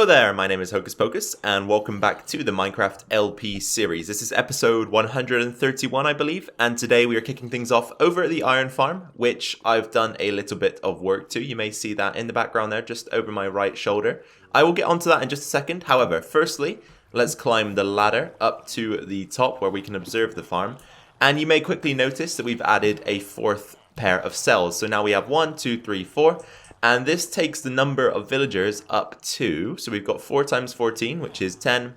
Hello there, my name is Hocus, and welcome back to the Minecraft LP series. This is episode 131, I believe, and today we are kicking things off over at the iron farm, which I've done a little bit of work to. You may see that in the background there, just over my right shoulder. I will get onto that in just a second. However, firstly, let's climb the ladder up to the top where we can observe the farm. And you may quickly notice that we've added a fourth pair of cells. So now we have 1, 2, 3, 4. And this takes the number of villagers up to, so we've got 4 times 14, which is 10,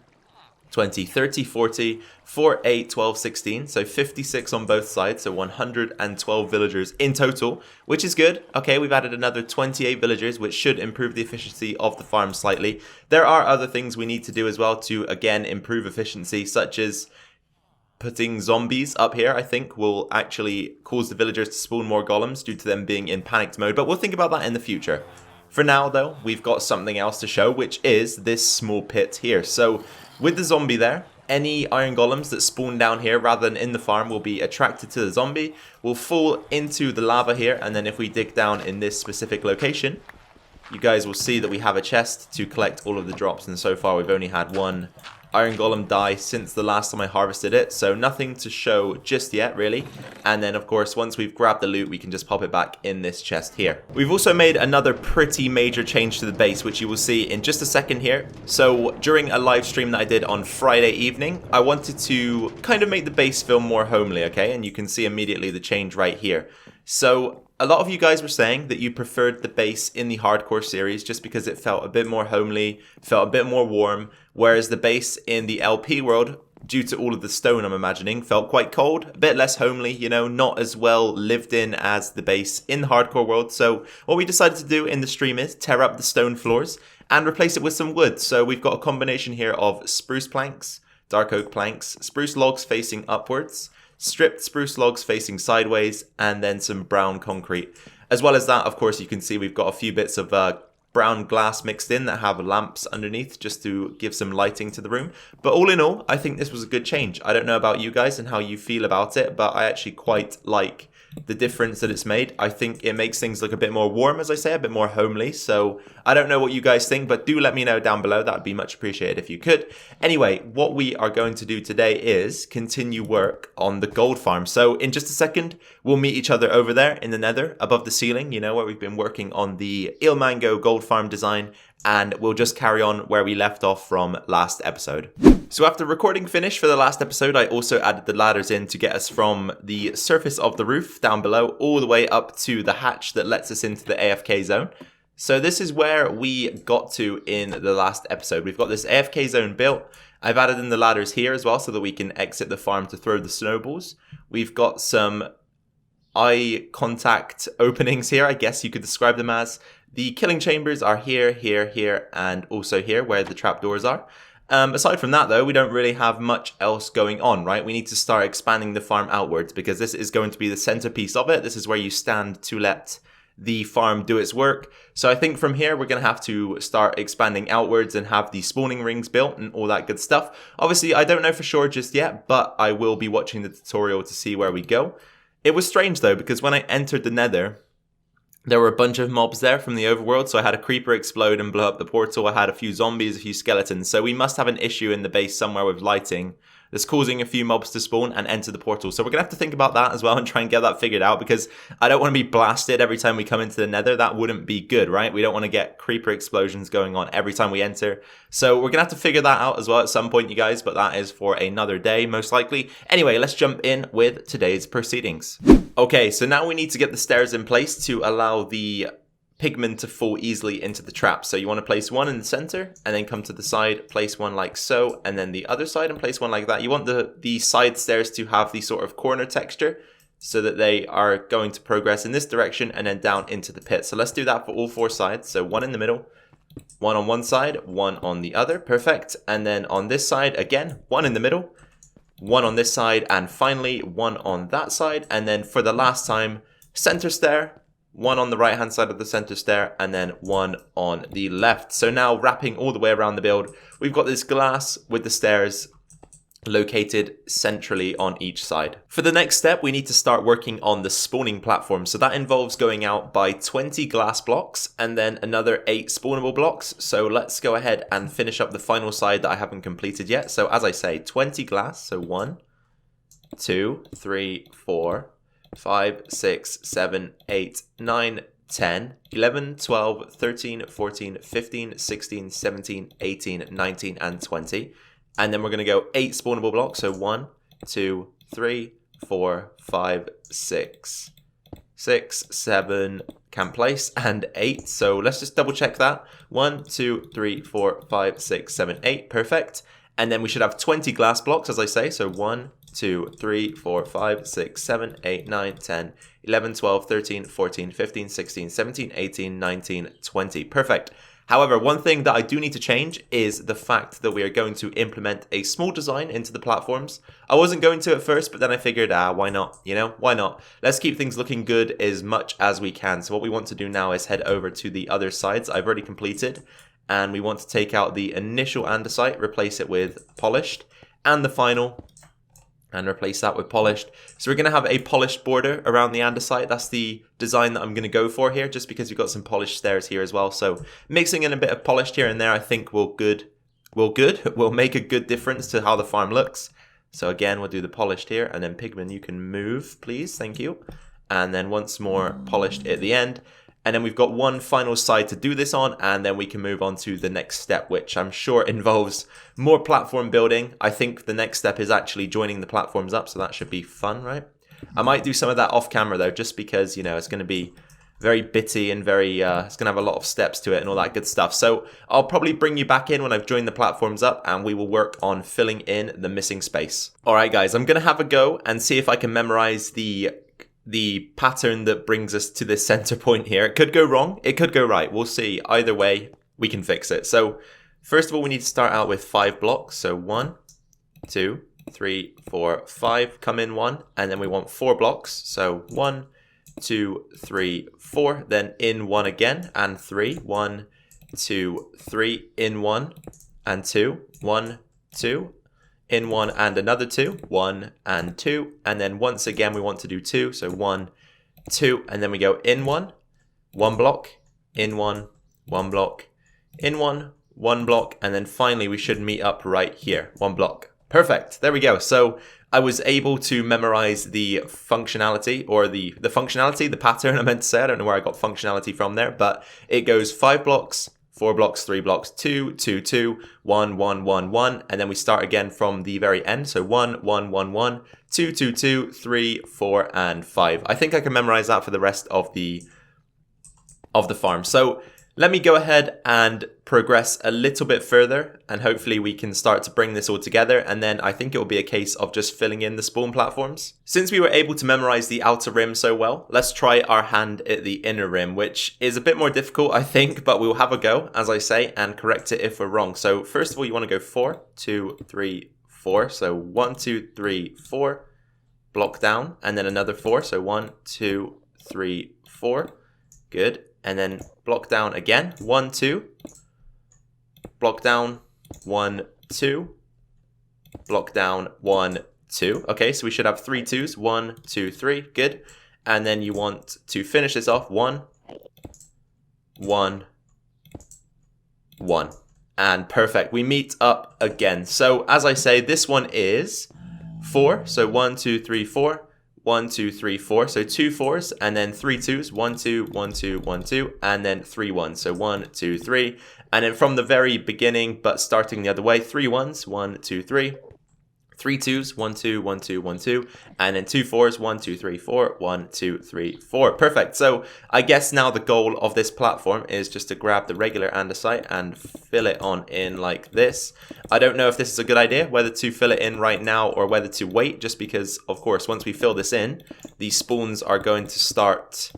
20, 30, 40, 4, 8, 12, 16. So 56 on both sides, so 112 villagers in total, which is good. Okay, we've added another 28 villagers, which should improve the efficiency of the farm slightly. There are other things we need to do as well to, again, improve efficiency, such as putting zombies up here, I think, will actually cause the villagers to spawn more golems due to them being in panicked mode, but we'll think about that in the future. For now, though, we've got something else to show, which is this small pit here. So, with the zombie there, any iron golems that spawn down here rather than in the farm will be attracted to the zombie, will fall into the lava here, and then if we dig down in this specific location, you guys will see that we have a chest to collect all of the drops, and so far we've only had one iron golem die since the last time I harvested it, so nothing to show just yet really. And then of course once we've grabbed the loot we can just pop it back in this chest here. We've also made another pretty major change to the base, which you will see in just a second here. So during a live stream that I did on Friday evening, I wanted to kind of make the base feel more homely, okay? And you can see immediately the change right here. So a lot of you guys were saying that you preferred the base in the hardcore series just because it felt a bit more homely, felt a bit more warm, whereas the base in the LP world, due to all of the stone I'm imagining, felt quite cold, a bit less homely, you know, not as well lived in as the base in the hardcore world. So what we decided to do in the stream is tear up the stone floors and replace it with some wood. So we've got a combination here of spruce planks, dark oak planks, spruce logs facing upwards, stripped spruce logs facing sideways, and then some brown concrete. As well as that, of course, you can see we've got a few bits of brown glass mixed in that have lamps underneath just to give some lighting to the room. But all in all, I think this was a good change. I don't know about you guys and how you feel about it, but I actually quite like the difference that it's made. I think it makes things look a bit more warm, as I say, a bit more homely. So I don't know what you guys think, but do let me know down below. That would be much appreciated if you could. Anyway, what we are going to do today is continue work on the gold farm. So in just a second, we'll meet each other over there in the nether, above the ceiling, you know, where we've been working on the ilmango gold farm design. And we'll just carry on where we left off from last episode. So after recording finish for the last episode, I also added the ladders in to get us from the surface of the roof down below all the way up to the hatch that lets us into the AFK zone. So this is where we got to in the last episode. We've got this AFK zone built. I've added in the ladders here as well so that we can exit the farm to throw the snowballs. We've got some eye contact openings here, I guess you could describe them as. The killing chambers are here, here, here, and also here where the trapdoors are. Aside from that, though, we don't really have much else going on, right? We need to start expanding the farm outwards because this is going to be the centerpiece of it. This is where you stand to let the farm do its work. So I think from here, we're going to have to start expanding outwards and have the spawning rings built and all that good stuff. Obviously, I don't know for sure just yet, but I will be watching the tutorial to see where we go. It was strange, though, because when I entered the nether, there were a bunch of mobs there from the overworld, so I had a creeper explode and blow up the portal. I had a few zombies, a few skeletons, so we must have an issue in the base somewhere with lighting that's causing a few mobs to spawn and enter the portal. So we're going to have to think about that as well and try and get that figured out because I don't want to be blasted every time we come into the nether. That wouldn't be good, right? We don't want to get creeper explosions going on every time we enter. So we're going to have to figure that out as well at some point, you guys, but that is for another day, most likely. Anyway, let's jump in with today's proceedings. Okay, so now we need to get the stairs in place to allow the pigmen to fall easily into the trap. So you want to place one in the center and then come to the side, place one like so, and then the other side and place one like that. You want the side stairs to have the sort of corner texture so that they are going to progress in this direction and then down into the pit. So let's do that for all 4 sides. So one in the middle, one on one side, one on the other. Perfect. And then on this side, again, one in the middle, one on this side, and finally one on that side. And then for the last time, center stair, one on the right hand side of the center stair, and then one on the left. So now wrapping all the way around the build, we've got this glass with the stairs located centrally on each side. For the next step, we need to start working on the spawning platform. So that involves going out by 20 glass blocks and then another 8 spawnable blocks. So let's go ahead and finish up the final side that I haven't completed yet. So as I say, 20 glass. So 1, 2, 3, 4, 5, 6, 7, 8, 9, 10, 11, 12, 13, 14, 15, 16, 17, 18, 19, and 20. And then we're going to go 8 spawnable blocks. So 1, 2, 3, 4, 5, 6, 7, can't place, and 8. So let's just double check that. 1, 2, 3, 4, 5, 6, 7, 8. Perfect. And then we should have 20 glass blocks, as I say. So 1, 2, 3, 4, 5, 6, 7, 8, 9, 10, 11, 12, 13, 14, 15, 16, 17, 18, 19, 20. Perfect. However, one thing that I do need to change is the fact that we are going to implement a small design into the platforms. I wasn't going to at first, but then I figured, why not? You know, why not? Let's keep things looking good as much as we can. So what we want to do now is head over to the other sides I've already completed. And we want to take out the initial andesite, replace it with polished, and the final, and replace that with polished. So we're going to have a polished border around the andesite. That's the design that I'm going to go for here, just because we've got some polished stairs here as well. So mixing in a bit of polished here and there, I think will make a good difference to how the farm looks. So again, we'll do the polished here, and then Pigmen, you can move, please. Thank you. And then once more polished at the end. And then we've got one final side to do this on, and then we can move on to the next step, which I'm sure involves more platform building. I think the next step is actually joining the platforms up, so that should be fun, right? I might do some of that off camera though, just because, you know, it's going to be very bitty and very, it's going to have a lot of steps to it and all that good stuff. So I'll probably bring you back in when I've joined the platforms up, and we will work on filling in the missing space. All right, guys, I'm going to have a go and see if I can memorize the pattern that brings us to this center point here. It could go wrong, it could go right. We'll see. Either way, we can fix it. So first of all, we need to start out with 5 blocks. So 1, 2, 3, 4, 5, come in 1, and then we want 4 blocks. So 1, 2, 3, 4, then in 1 again, and 3. 1, 2, 3, in 1, and 2. 1, 2, in 1 and another 2, 1 and 2, and then once again we want to do 2, so 1, 2, and then we go in 1 block, in 1 block, in 1 block, and then finally we should meet up right here, 1 block. Perfect, there we go. So I was able to memorize the functionality, or the pattern I meant to say. I don't know where I got functionality from there, but it goes 5 blocks, 4 blocks, 3 blocks, 2, 2, 2, 1, 1, 1, 1, and then we start again from the very end. So 1, 1, 1, 1, 2, 2, 2, 3, 4, and 5. I think I can memorize that for the rest of the farm. So let me go ahead and progress a little bit further, and hopefully we can start to bring this all together, and then I think it will be a case of just filling in the spawn platforms. Since we were able to memorize the outer rim so well, let's try our hand at the inner rim, which is a bit more difficult, I think, but we'll have a go, as I say, and correct it if we're wrong. So first of all, you want to go 4, 2, 3, 4. So 1, 2, 3, 4, block down, and then another 4. So 1, 2, 3, 4. Good. And then block down again, 1, 2, block down, 1, 2, block down, 1, 2. Okay, so we should have 3 2s, 1, 2, 3, good. And then you want to finish this off, 1, 1, 1. And perfect, we meet up again. So as I say, this one is 4, so 1, 2, 3, 4. 1, 2, 3, 4. So 2 4s and then 3 2s. 1, 2, 1, 2, 1, 2, and then 3 1s. So 1, 2, 3. And then from the very beginning, but starting the other way, 3 1s. 1, 2, 3. 3 2s. 1, 2, 1, 2, 1, 2. And then 2 4s. 1, 2, 3, 4. 1, 2, 3, 4. Perfect. So I guess now the goal of this platform is just to grab the regular andesite and fill it on in like this. I don't know if this is a good idea, whether to fill it in right now or whether to wait, just because, of course, once we fill this in, these spawns are going to start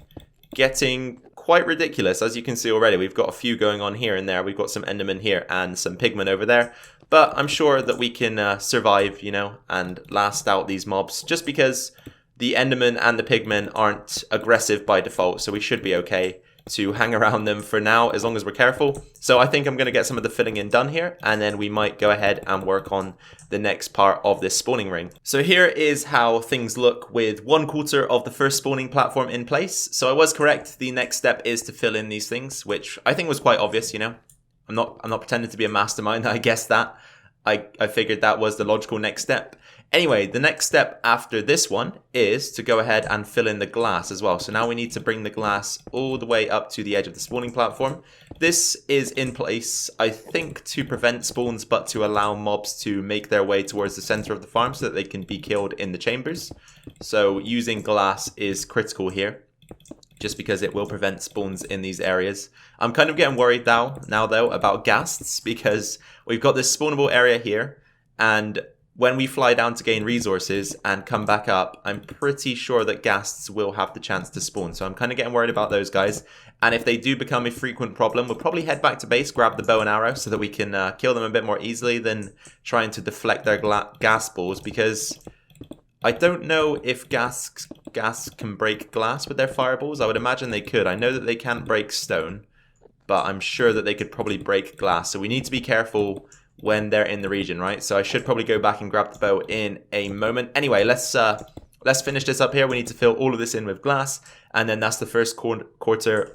getting quite ridiculous. As you can see already, we've got a few going on here and there. We've got some endermen here and some pigmen over there. But I'm sure that we can survive, you know, and last out these mobs, just because the endermen and the pigmen aren't aggressive by default, so we should be okay to hang around them for now, as long as we're careful. So I think I'm going to get some of the filling in done here, and then we might go ahead and work on the next part of this spawning ring. So here is how things look with 1/4 of the first spawning platform in place. So I was correct. The next step is to fill in these things, which I think was quite obvious, you know. I'm not pretending to be a mastermind. I guess that I figured that was the logical next step. Anyway, the next step after this one is to go ahead and fill in the glass as well. So now we need to bring the glass all the way up to the edge of the spawning platform. This is in place, I think, to prevent spawns, but to allow mobs to make their way towards the center of the farm so that they can be killed in the chambers. So using glass is critical here, just because it will prevent spawns in these areas. I'm kind of getting worried now though about ghasts, because we've got this spawnable area here, and when we fly down to gain resources and come back up, I'm pretty sure that ghasts will have the chance to spawn. So I'm kind of getting worried about those guys. And if they do become a frequent problem, we'll probably head back to base, grab the bow and arrow so that we can kill them a bit more easily than trying to deflect their gas balls, because I don't know if gas can break glass with their fireballs. I would imagine they could. I know that they can't break stone, but I'm sure that they could probably break glass. So we need to be careful when they're in the region, right? So I should probably go back and grab the bow in a moment. Anyway, let's finish this up here. We need to fill all of this in with glass, and then that's the first quarter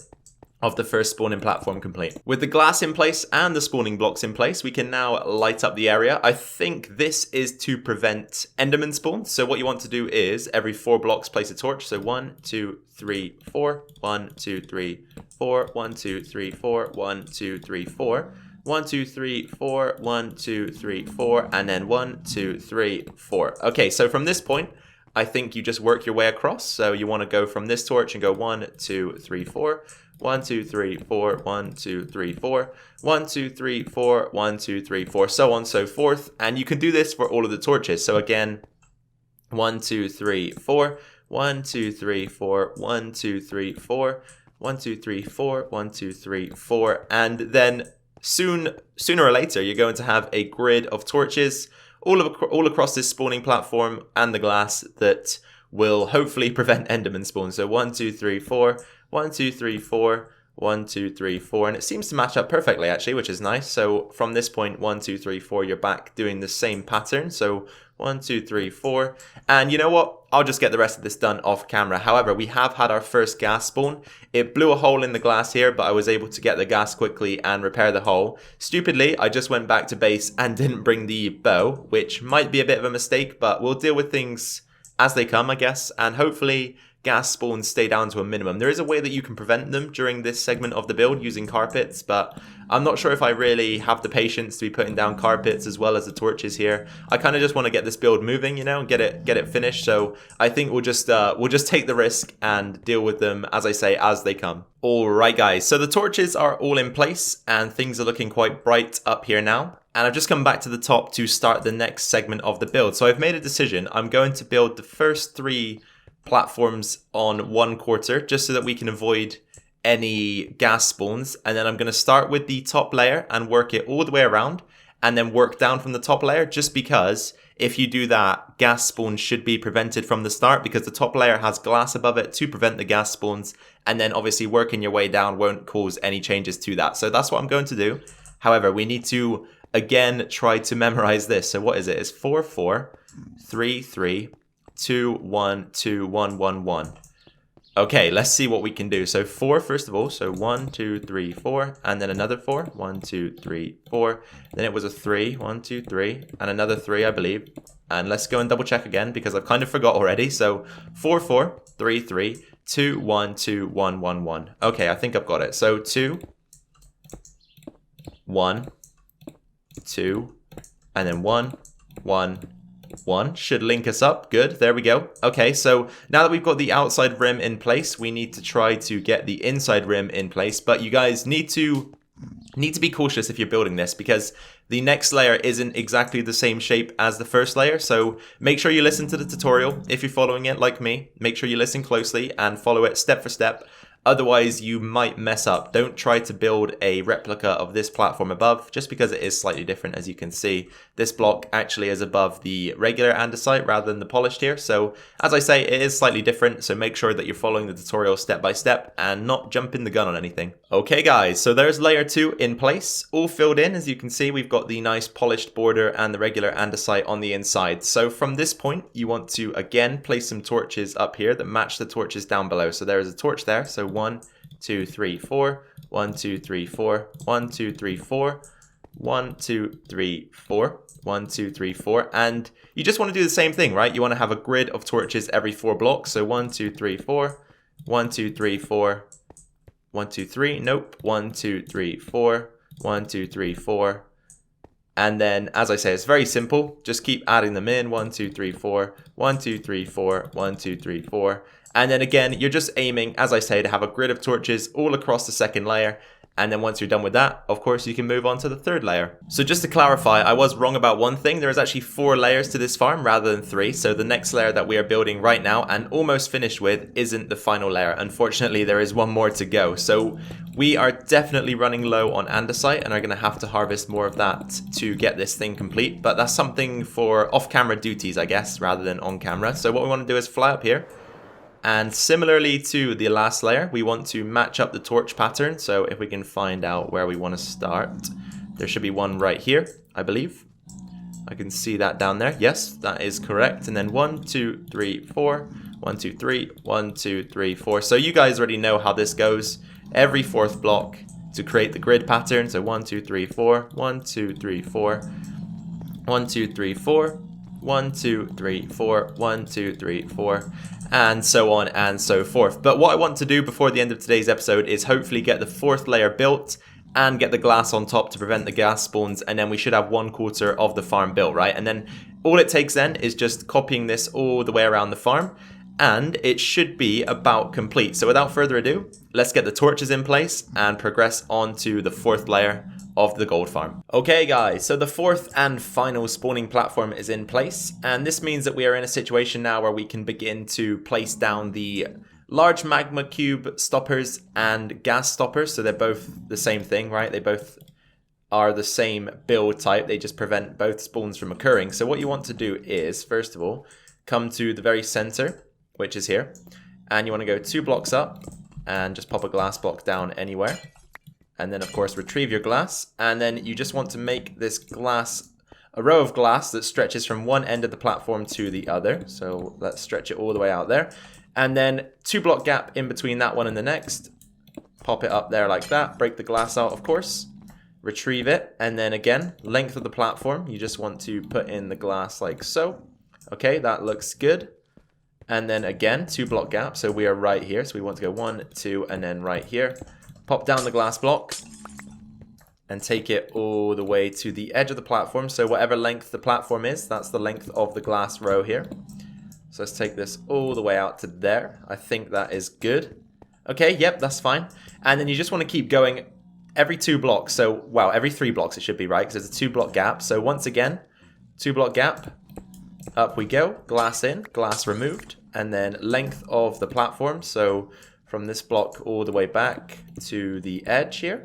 of the first spawning platform complete. With the glass in place and the spawning blocks in place, we can now light up the area. I think this is to prevent enderman spawns. So what you want to do is every 4 blocks place a torch. So 1, 2, 3, 4, 1, 2, 3, 4, 1, 2, 3, 4, 1, 2, 3, 4. 1, 2, 3, 4, 1, 2, 3, 4, and then 1, 2, 3, 4. Okay, so from this point, I think you just work your way across. So you want to go from this torch and go 1, 2, 3, 4, 1, 2, 3, 4, 1, 2, 3, 4, 1, 2, 3, 4, 1, 2, 3, 4, so on and so forth. And you can do this for all of the torches. So again, 1, 2, 3, 4, 1, 2, 3, 4, 1, 2, 3, 4, 1, 2, 3, 4, 1, 2, 3, 4, and then sooner or later, you're going to have a grid of torches all across this spawning platform and the glass that will hopefully prevent enderman spawns. So 1, 2, 3, 4, 1, 2, 3, 4, 1, 2, 3, 4, and it seems to match up perfectly actually, which is nice. So from this point, 1, 2, 3, 4, you're back doing the same pattern. So 1, 2, 3, 4, and you know what? I'll just get the rest of this done off camera. However, we have had our first gas spawn. It blew a hole in the glass here, but I was able to get the gas quickly and repair the hole. Stupidly, I just went back to base and didn't bring the bow, which might be a bit of a mistake, but we'll deal with things as they come, I guess, and hopefully gas spawns stay down to a minimum. There is a way that you can prevent them during this segment of the build using carpets, but I'm not sure if I really have the patience to be putting down carpets as well as the torches here. I kind of just want to get this build moving, you know, and get it finished. So I think we'll just take the risk and deal with them, as I say, as they come. Alright guys, so the torches are all in place and things are looking quite bright up here now. And I've just come back to the top to start the next segment of the build. So I've made a decision. I'm going to build the first 3 platforms on 1/4 just so that we can avoid any gas spawns, and then I'm going to start with the top layer and work it all the way around and then work down from the top layer, just because if you do that, gas spawns should be prevented from the start because the top layer has glass above it to prevent the gas spawns, and then obviously working your way down won't cause any changes to that. So that's what I'm going to do. However, we need to again try to memorize this. So what is it? It's 4 4 3 3 2 1 2 1 1 1. Okay, let's see what we can do. So 4 first of all. So 1 2 3 4, and then another 4. 1 2 3 4. Then it was a 3. 1 2 3, and another 3, I believe. And let's go and double check again because I've kind of forgot already. So 4 4 3 3 2 1 2 1 1 1. Okay, I think I've got it. So 2 1 2, and then 1 1 1 should link us up. Good, there we go. Okay, so now that we've got the outside rim in place, we need to try to get the inside rim in place. But you guys need to be cautious if you're building this, because the next layer isn't exactly the same shape as the first layer. So make sure you listen to the tutorial if you're following it like me. Make sure you listen closely and follow it step for step. Otherwise, you might mess up. Don't try to build a replica of this platform above, just because it is slightly different. As you can see, this block actually is above the regular andesite rather than the polished here. So as I say, it is slightly different. So make sure that you're following the tutorial step by step and not jumping the gun on anything. Okay guys, so there's layer 2 in place, all filled in. As you can see, we've got the nice polished border and the regular andesite on the inside. So from this point, you want to again place some torches up here that match the torches down below. So there is a torch there. So 1, 2, 3, 4, 1, 2, 3, 4, 1, 2, 3, 4, 1, 2, 3, 4, 1, 2, 3, 4, and you just want to do the same thing, right? You want to have a grid of torches every 4 blocks. So 1, 2, 3, 4, 1, 2, 3, 4, 1, 2, 3, nope, 1, 2, 3, 4, 1, 2, 3, 4. And then, as I say, it's very simple. Just keep adding them in. 1, 2, 3, 4, 1, 2, 3, 4, 1, 2, 3, 4. And then again, you're just aiming, as I say, to have a grid of torches all across the second layer. And then once you're done with that, of course, you can move on to the third layer. So just to clarify, I was wrong about one thing. There is actually 4 layers to this farm rather than 3. So the next layer that we are building right now and almost finished with isn't the final layer. Unfortunately, there is one more to go. So we are definitely running low on andesite and are going to have to harvest more of that to get this thing complete. But that's something for off-camera duties, I guess, rather than on camera. So what we want to do is fly up here. And similarly to the last layer, we want to match up the torch pattern. So if we can find out where we want to start, there should be one right here, I believe. I can see that down there. Yes, that is correct. And then 1, 2, 3, 4, 1, 2, 3, 1, 2, 3, 4. So you guys already know how this goes. Every 4th block to create the grid pattern. So 1, 2, 3, 4, 1, 2, 3, 4, 1, 2, 3, 4, 1, 2, 3, 4, 1, 2, 3, 4. And so on and so forth. But what I want to do before the end of today's episode is hopefully get the 4th layer built and get the glass on top to prevent the gas spawns, and then we should have 1/4 of the farm built, right? And then all it takes then is just copying this all the way around the farm, and it should be about complete. So without further ado, let's get the torches in place and progress on to the 4th layer of the gold farm. Okay guys, so the 4th and final spawning platform is in place, and this means that we are in a situation now where we can begin to place down the large magma cube stoppers and gas stoppers. So they're both the same thing, right? They both are the same build type, they just prevent both spawns from occurring. So what you want to do is, first of all, come to the very center, which is here, and you want to go 2 blocks up and just pop a glass block down anywhere. And then, of course, retrieve your glass. And then you just want to make this glass, a row of glass that stretches from one end of the platform to the other. So let's stretch it all the way out there. And then 2 block gap in between that one and the next. Pop it up there like that. Break the glass out, of course. Retrieve it. And then again, length of the platform. You just want to put in the glass like so. Okay, that looks good. And then again, 2 block gap. So we are right here. So we want to go 1, 2, and then right here. Pop down the glass block and take it all the way to the edge of the platform. So whatever length the platform is, that's the length of the glass row here. So let's take this all the way out to there. I think that is good. Okay, yep, that's fine. And then you just want to keep going every 2 blocks. So, wow, every 3 blocks it should be, right? Because there's a 2 block gap. So once again, 2 block gap. Up we go. Glass in, glass removed. And then length of the platform. So from this block all the way back to the edge here.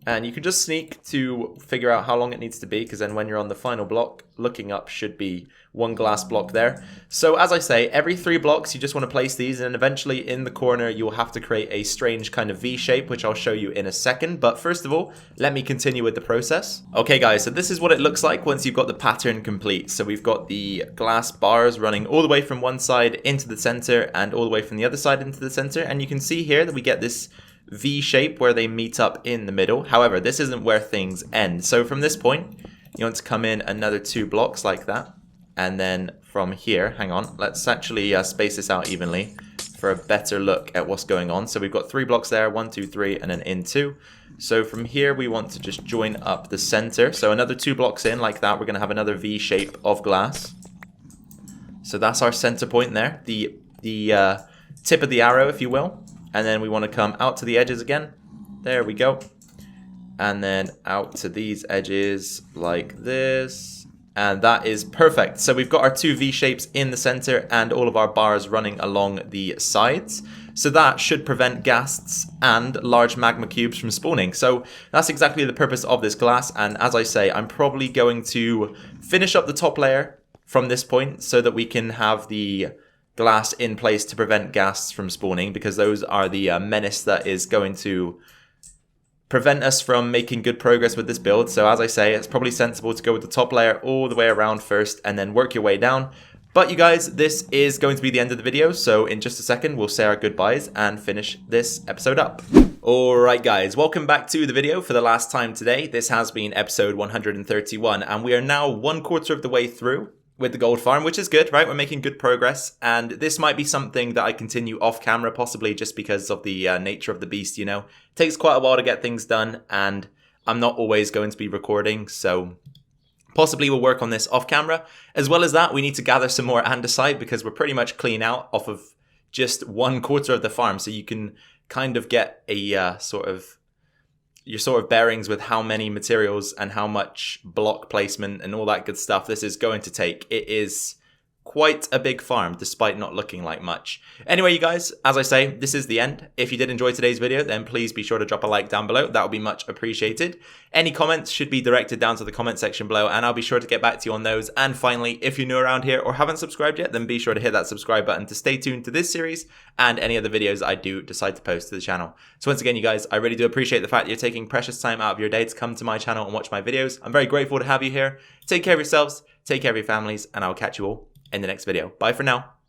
And you can just sneak to figure out how long it needs to be, because then when you're on the final block, looking up should be 1 glass block there. So as I say, every 3 blocks you just want to place these, and eventually in the corner you'll have to create a strange kind of V shape, which I'll show you in a second. But first of all, let me continue with the process. Okay guys, so this is what it looks like once you've got the pattern complete. So we've got the glass bars running all the way from one side into the center and all the way from the other side into the center. And you can see here that we get this V shape where they meet up in the middle. However, this isn't where things end. So from this point, you want to come in another 2 blocks like that. And then from here, hang on, let's actually space this out evenly for a better look at what's going on. So we've got 3 blocks there, 1, 2, 3, and then in 2. So from here, we want to just join up the center. So another 2 blocks in like that, we're going to have another V shape of glass. So that's our center point there, the tip of the arrow, if you will. And then we want to come out to the edges again. There we go. And then out to these edges like this. And that is perfect. So we've got our 2 V shapes in the center and all of our bars running along the sides. So that should prevent ghasts and large magma cubes from spawning. So that's exactly the purpose of this glass. And as I say, I'm probably going to finish up the top layer from this point so that we can have the glass in place to prevent ghasts from spawning, because those are the menace that is going to prevent us from making good progress with this build. So as I say, it's probably sensible to go with the top layer all the way around first and then work your way down. But you guys, this is going to be the end of the video, so in just a second we'll say our goodbyes and finish this episode up. Alright guys, welcome back to the video for the last time today. This has been episode 131 and we are now 1/4 of the way through with the gold farm, which is good, right? We're making good progress, and this might be something that I continue off camera, possibly just because of the nature of the beast, you know. It takes quite a while to get things done and I'm not always going to be recording, so possibly we'll work on this off camera. As well as that, we need to gather some more andesite because we're pretty much clean out off of just 1/4 of the farm. So you can kind of get a your sort of bearings with how many materials and how much block placement and all that good stuff this is going to take. It is quite a big farm despite not looking like much. Anyway, you guys, as I say, this is the end. If you did enjoy today's video, then please be sure to drop a like down below. That would be much appreciated. Any comments should be directed down to the comment section below and I'll be sure to get back to you on those. And finally, if you're new around here or haven't subscribed yet, then be sure to hit that subscribe button to stay tuned to this series and any other videos I do decide to post to the channel. So once again, you guys, I really do appreciate the fact that you're taking precious time out of your day to come to my channel and watch my videos. I'm very grateful to have you here. Take care of yourselves, take care of your families, and I'll catch you all in the next video. Bye for now.